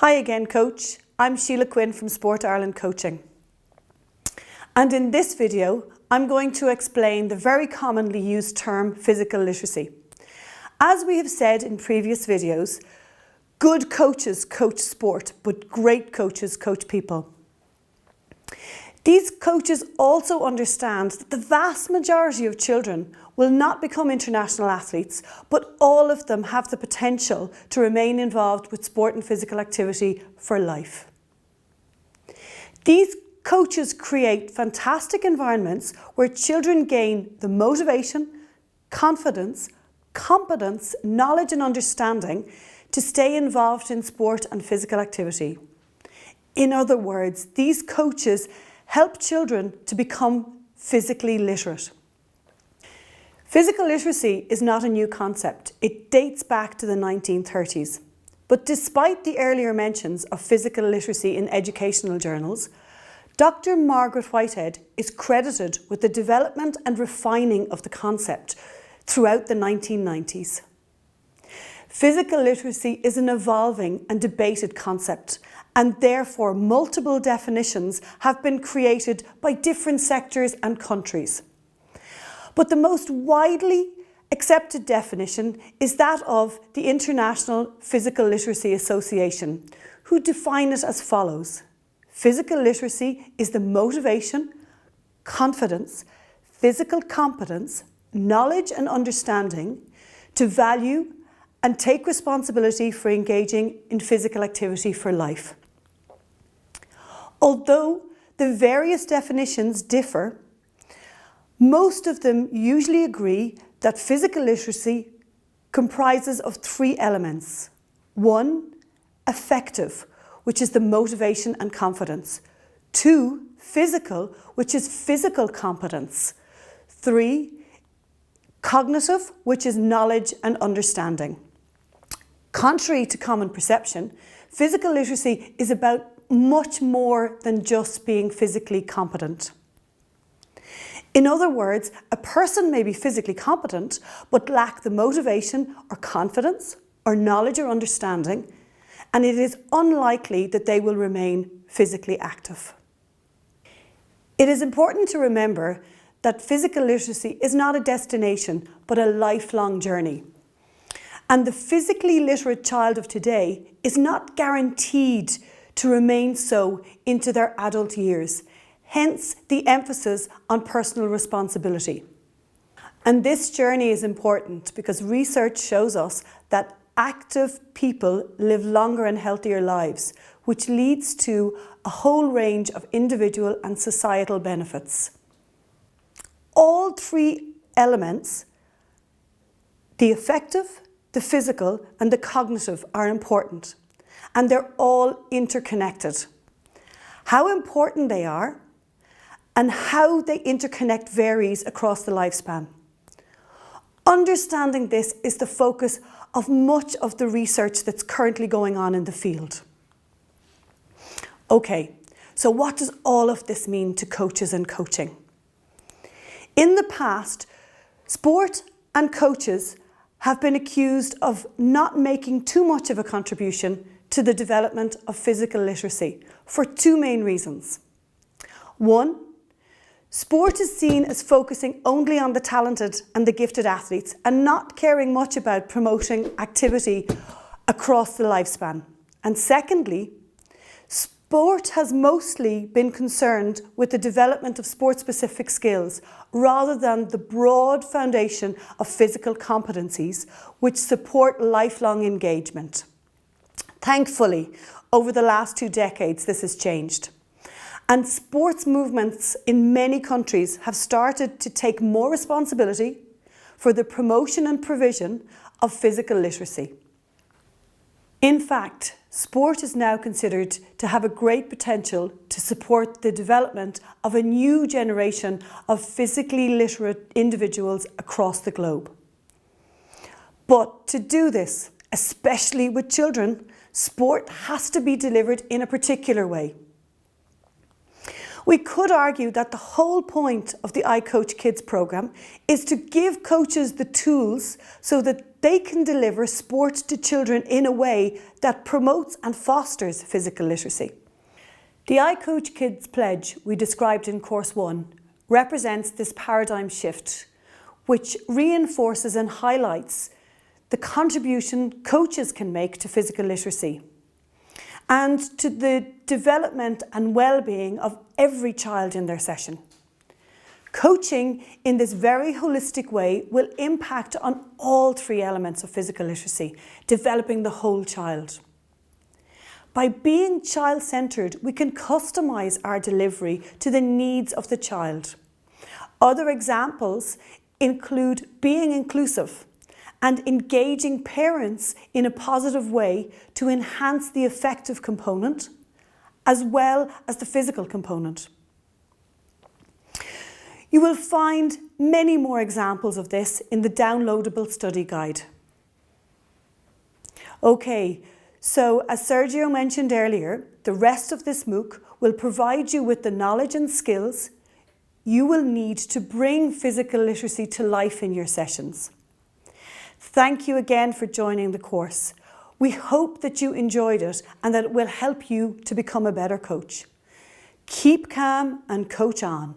Hi again, Coach. I'm Sheelagh Quinn from Sport Ireland Coaching. And in this video, I'm going to explain the very commonly used term physical literacy. As we have said in previous videos, good coaches coach sport, but great coaches coach people. These coaches also understand that the vast majority of children will not become international athletes, but all of them have the potential to remain involved with sport and physical activity for life. These coaches create fantastic environments where children gain the motivation, confidence, competence, knowledge and understanding to stay involved in sport and physical activity. In other words, these coaches help children to become physically literate. Physical literacy is not a new concept. It dates back to the 1930s. But despite the earlier mentions of physical literacy in educational journals, Dr. Margaret Whitehead is credited with the development and refining of the concept throughout the 1990s. Physical literacy is an evolving and debated concept, and therefore multiple definitions have been created by different sectors and countries. But the most widely accepted definition is that of the International Physical Literacy Association, who define it as follows. Physical literacy is the motivation, confidence, physical competence, knowledge and understanding to value and take responsibility for engaging in physical activity for life. Although the various definitions differ, most of them usually agree that physical literacy comprises of three elements. 1, affective, which is the motivation and confidence. 2, physical, which is physical competence. 3, cognitive, which is knowledge and understanding. Contrary to common perception, physical literacy is about much more than just being physically competent. In other words, a person may be physically competent but lack the motivation or confidence or knowledge or understanding, and it is unlikely that they will remain physically active. It is important to remember that physical literacy is not a destination but a lifelong journey. And the physically literate child of today is not guaranteed to remain so into their adult years. Hence the emphasis on personal responsibility. And this journey is important because research shows us that active people live longer and healthier lives, which leads to a whole range of individual and societal benefits. All three elements, the affective, the physical and the cognitive, are important, and they're all interconnected. How important they are and how they interconnect varies across the lifespan. Understanding this is the focus of much of the research that's currently going on in the field. Okay, so what does all of this mean to coaches and coaching? In the past, sport and coaches have been accused of not making too much of a contribution to the development of physical literacy for two main reasons. 1, sport is seen as focusing only on the talented and the gifted athletes and not caring much about promoting activity across the lifespan. And secondly, sport has mostly been concerned with the development of sport-specific skills rather than the broad foundation of physical competencies which support lifelong engagement. Thankfully, over the last 2 decades, this has changed. And sports movements in many countries have started to take more responsibility for the promotion and provision of physical literacy. In fact, sport is now considered to have a great potential to support the development of a new generation of physically literate individuals across the globe. But to do this, especially with children, sport has to be delivered in a particular way. We could argue that the whole point of the iCoachKids programme is to give coaches the tools so that they can deliver sport to children in a way that promotes and fosters physical literacy. The iCoachKids pledge we described in Course 1 represents this paradigm shift, which reinforces and highlights the contribution coaches can make to physical literacy and to the development and well-being of every child in their session. Coaching in this very holistic way will impact on all three elements of physical literacy, developing the whole child. By being child-centred, we can customise our delivery to the needs of the child. Other examples include being inclusive and engaging parents in a positive way to enhance the affective component as well as the physical component. You will find many more examples of this in the downloadable study guide. Okay, so as Sergio mentioned earlier, the rest of this MOOC will provide you with the knowledge and skills you will need to bring physical literacy to life in your sessions. Thank you again for joining the course. We hope that you enjoyed it and that it will help you to become a better coach. Keep calm and coach on.